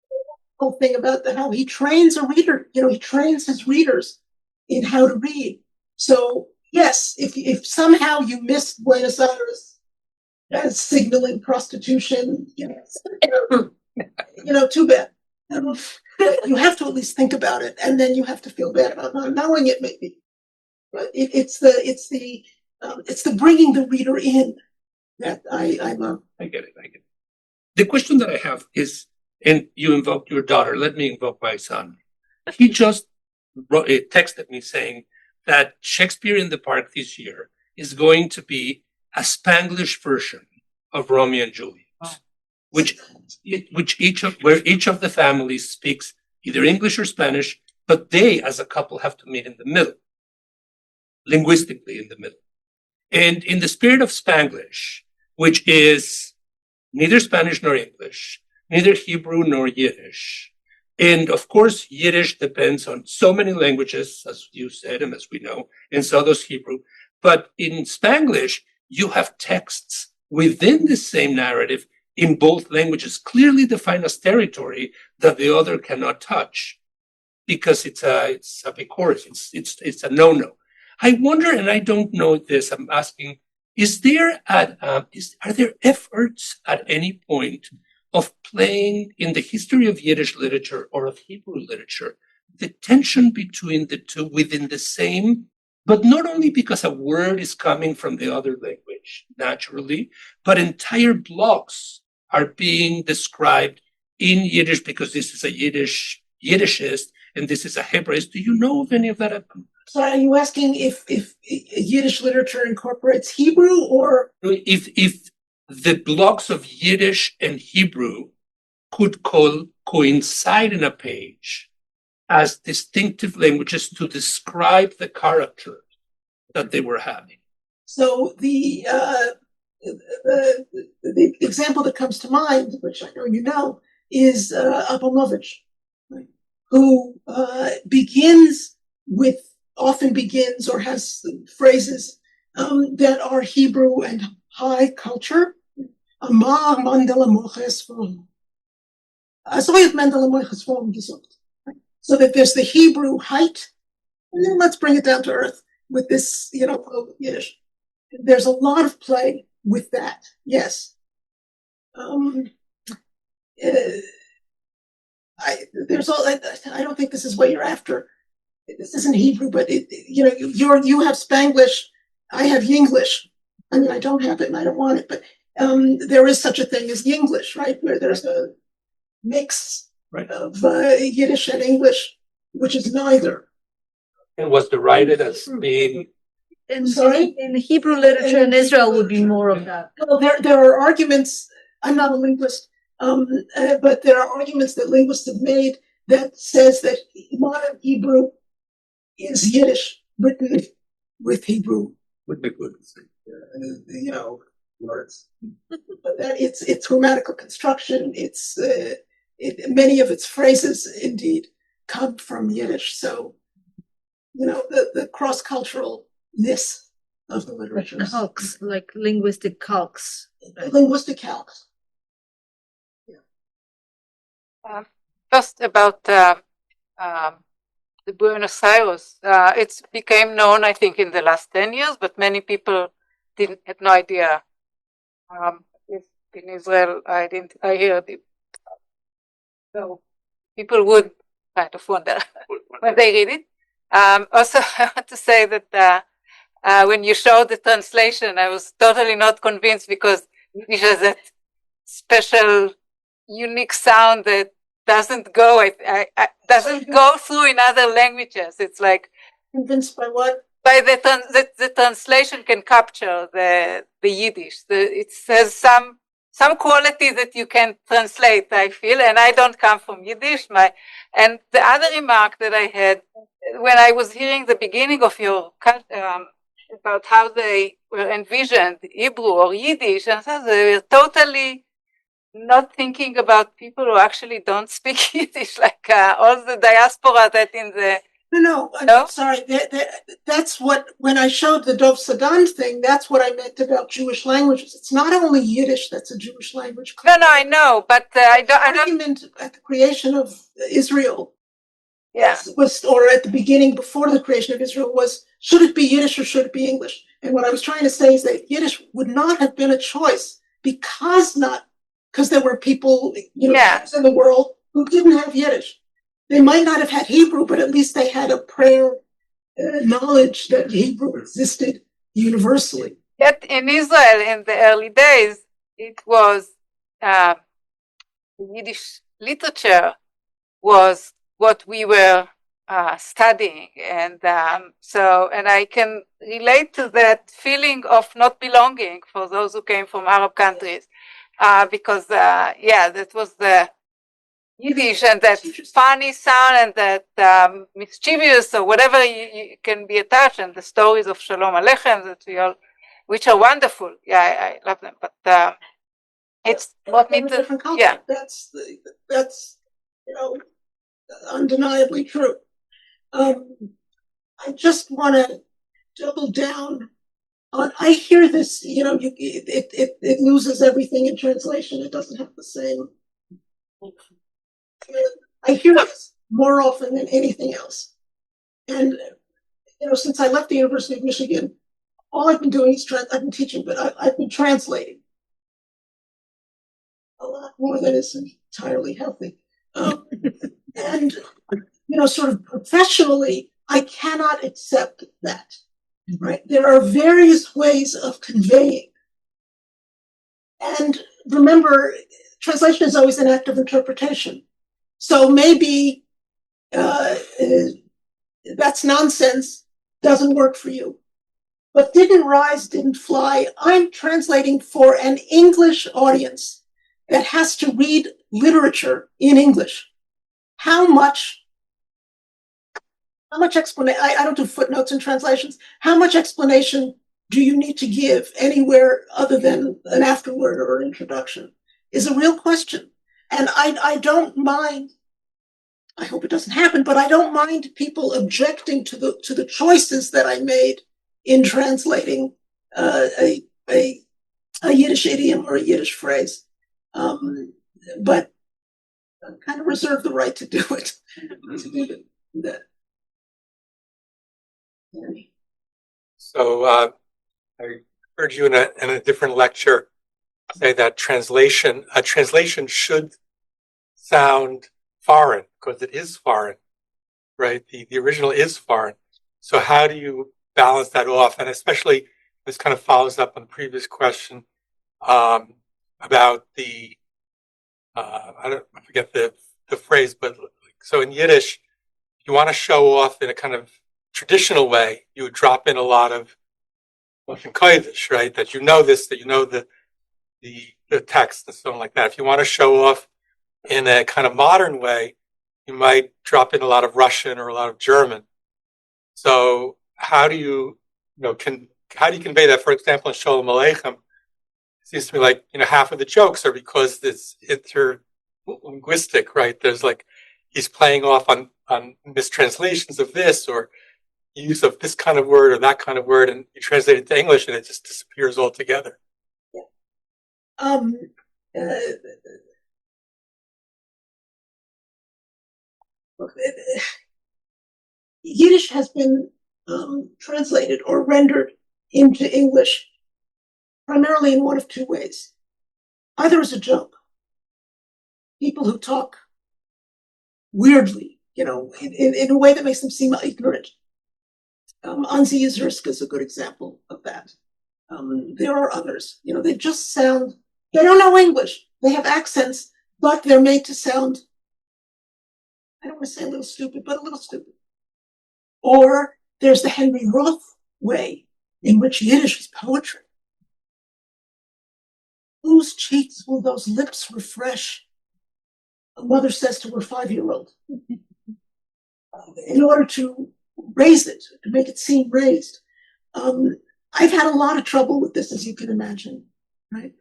the whole thing about how he trains a reader, he trains his readers in how to read. So yes, if somehow you missed Buenos Aires as signaling prostitution, too bad. You have to at least think about it, and then you have to feel bad about not knowing it, maybe. But it's the bringing the reader in that I love. I get it. The question that I have is, and you invoked your daughter, let me invoke my son. He just texted me saying that Shakespeare in the Park this year is going to be a Spanglish version of Romeo and Juliet, where each of the families speaks either English or Spanish, but they as a couple have to meet in the middle, linguistically in the middle. And in the spirit of Spanglish, which is neither Spanish nor English, neither Hebrew nor Yiddish, and of course, Yiddish depends on so many languages, as you said, and as we know, and so does Hebrew. But in Spanglish, you have texts within the same narrative in both languages, clearly defined as territory that the other cannot touch, because it's a big horse. It's a no-no. I wonder, and I don't know this, I'm asking, are there efforts at any point of playing in the history of Yiddish literature or of Hebrew literature, the tension between the two within the same, but not only because a word is coming from the other language naturally, but entire blocks are being described in Yiddish because this is a Yiddishist and this is a Hebraist. Do you know of any of that? So are you asking if Yiddish literature incorporates Hebrew, or if the blocks of Yiddish and Hebrew could coincide in a page as distinctive languages to describe the character that they were having? So the example that comes to mind, which I know you know, is Abramovich, right, who often begins or has phrases that are Hebrew and high culture. Amar Mandela Moches Form. So I have Mandela Moches Form gesagt. So that there's the Hebrew height, and then let's bring it down to earth with this, Yiddish. There's a lot of play with that, yes. I don't think this is what you're after. This isn't Hebrew, but you have Spanglish, I have Yinglish. I mean, I don't have it and I don't want it, but there is such a thing as Yinglish, right? Where there's a mix of Yiddish and English, which is neither. And was derided as being. Sorry? In Hebrew literature in Israel would be more of that. Well, there are arguments. I'm not a linguist, but there are arguments that linguists have made that says that modern Hebrew is Yiddish written with Hebrew. Would be good. Words. But that it's grammatical construction. Many of its phrases indeed come from Yiddish. So, the cross-culturalness of the literature. Calcs, like linguistic calcs. Linguistic calcs. Just about the Buenos Aires, it's became known, I think, in the last 10 years, but many people had no idea. In Israel, I heard it. So people would kind of wonder when they read it. Also, I want to say that when you showed the translation, I was totally not convinced because it has that special, unique sound that doesn't go through in other languages. It's like Convinced by what? By the translation can capture the Yiddish. It has some quality that you can translate, I feel, and I don't come from Yiddish. And the other remark that I had when I was hearing the beginning of your about how they were envisioned Hebrew or Yiddish, and so they were totally not thinking about people who actually don't speak Yiddish, like all the diaspora that in the. No, I'm sorry. That's what, when I showed the Dov Sagan thing, that's what I meant about Jewish languages. It's not only Yiddish that's a Jewish language. No, I know, but I don't. Argument at the creation of Israel, yeah, or at the beginning before the creation of Israel was, should it be Yiddish or should it be English? And what I was trying to say is that Yiddish would not have been a choice because there were people, in the world who didn't have Yiddish. They might not have had Hebrew, but at least they had a prayer knowledge that Hebrew existed universally. Yet in Israel, in the early days, it was Yiddish literature was what we were studying, and I can relate to that feeling of not belonging for those who came from Arab countries, because that was the Yiddish and that funny sound and that mischievous or whatever you can be attached, and the stories of Shalom Aleichem that which are wonderful. Yeah, I love them, but it's what a different culture. Yeah, that's undeniably true. I just want to double down on. I hear this. It loses everything in translation. It doesn't have the same. I hear this more often than anything else. And, since I left the University of Michigan, all I've been doing is I've been teaching, but I've been translating a lot more than is entirely healthy. And, sort of professionally, I cannot accept that, right? There are various ways of conveying. And remember, translation is always an act of interpretation. So maybe that's nonsense, doesn't work for you. But didn't rise, didn't fly. I'm translating for an English audience that has to read literature in English. How much explanation? I don't do footnotes in translations. How much explanation do you need to give anywhere other than an afterword or introduction is a real question. And I don't mind, I hope it doesn't happen, but I don't mind people objecting to the choices that I made in translating a Yiddish idiom or a Yiddish phrase, but I kind of reserve the right to do it. To do that. So I heard you in a different lecture say that a translation should sound foreign because it is foreign, right? The original is foreign. So how do you balance that off? And especially this kind of follows up on the previous question about the I forget the phrase, but so in Yiddish, you want to show off in a kind of traditional way, you would drop in a lot of Lashon Kodesh, right? That you know this, that you know the text and so on like that. If you want to show off in a kind of modern way, you might drop in a lot of Russian or a lot of German. So how do you how do you convey that? For example, in Shalom Aleichem, it seems to me like half of the jokes are because it's interlinguistic, right? There's like he's playing off on mistranslations of this or use of this kind of word or that kind of word, and you translate it to English and it just disappears altogether. Yiddish has been translated or rendered into English primarily in one of two ways. Either as a joke, people who talk weirdly, in a way that makes them seem ignorant. Anzi Yizersk is a good example of that. There are others, they just sound, they don't know English. They have accents, but they're made to sound, I don't want to say a little stupid, but a little stupid. Or there's the Henry Roth way, in which Yiddish is poetry. Whose cheeks will those lips refresh? A mother says to her 5-year-old. In order to raise it, to make it seem raised. I've had a lot of trouble with this, as you can imagine, right?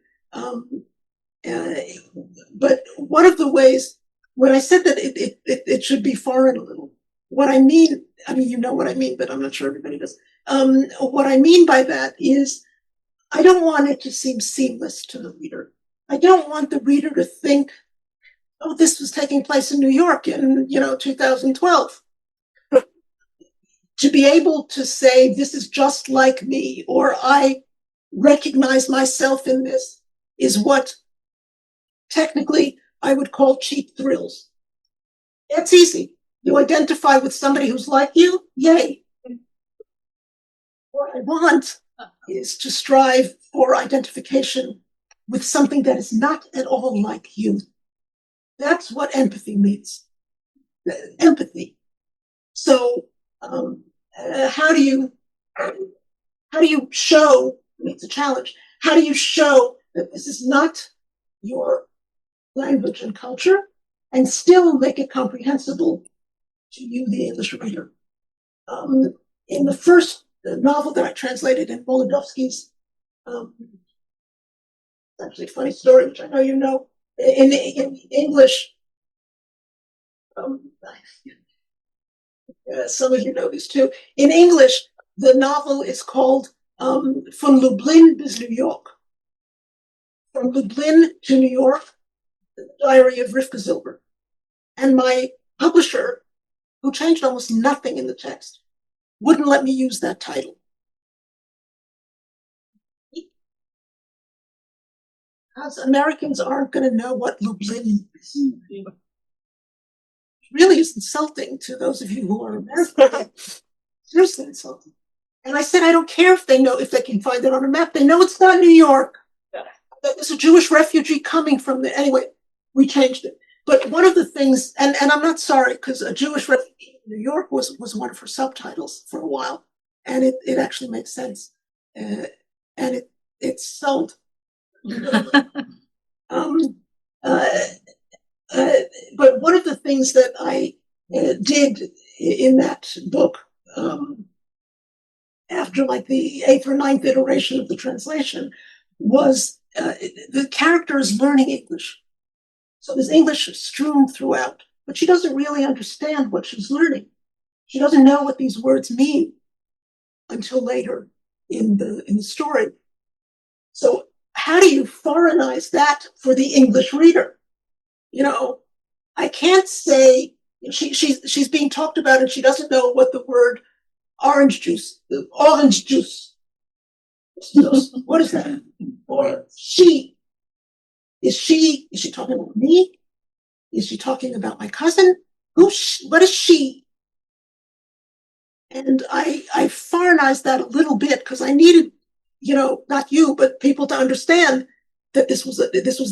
But one of the ways, when I said that it should be foreign a little, what I mean, you know what I mean, but I'm not sure everybody does. What I mean by that is, I don't want it to seem seamless to the reader. I don't want the reader to think, oh, this was taking place in New York in, 2012. To be able to say, this is just like me, or I recognize myself in this, is what technically I would call cheap thrills. It's easy. You identify with somebody who's like you, yay. What I want is to strive for identification with something that is not at all like you. That's what empathy means. Empathy. So, how do you show, it's a challenge, how do you show that this is not your language and culture and still make it comprehensible to you, the English reader? In the first novel that I translated in Molodovsky's, actually a funny story, which I know you know, in English, some of you know this too. In English, the novel is called Von Lublin bis New York. From Lublin to New York, the Diary of Rivka Zilber. And my publisher, who changed almost nothing in the text, wouldn't let me use that title. Because Americans aren't going to know what Lublin is. It really is insulting to those of you who are American. Seriously insulting. And I said, I don't care if they know, if they can find it on a map. They know it's not New York. That there's a Jewish refugee coming from there. Anyway, we changed it. But one of the things, and I'm not sorry, because a Jewish refugee in New York was one of her subtitles for a while. And it actually makes sense. And it's sold. But one of the things that I did in that book, after like the 8th or 9th iteration of the translation, was the character is learning English. So there's English strewn throughout, but she doesn't really understand what she's learning. She doesn't know what these words mean until later. in the story. So how do you foreignize that for the English reader? You know, I can't say she's being talked about and she doesn't know what the word orange juice. What is that? Or is she talking about me? Is she talking about my cousin? What is she? And I foreignized that a little bit because I needed, you know, not you, but people to understand that this was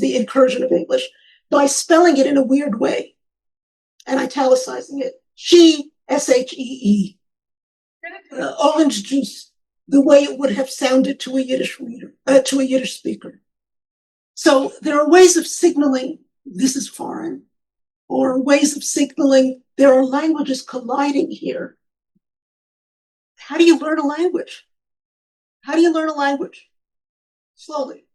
the incursion of English by spelling it in a weird way and italicizing it. She, S-H-E-E. Orange juice, the way it would have sounded to a Yiddish reader, to a Yiddish speaker. So there are ways of signaling this is foreign, or ways of signaling there are languages colliding here. How do you learn a language? How do you learn a language? Slowly.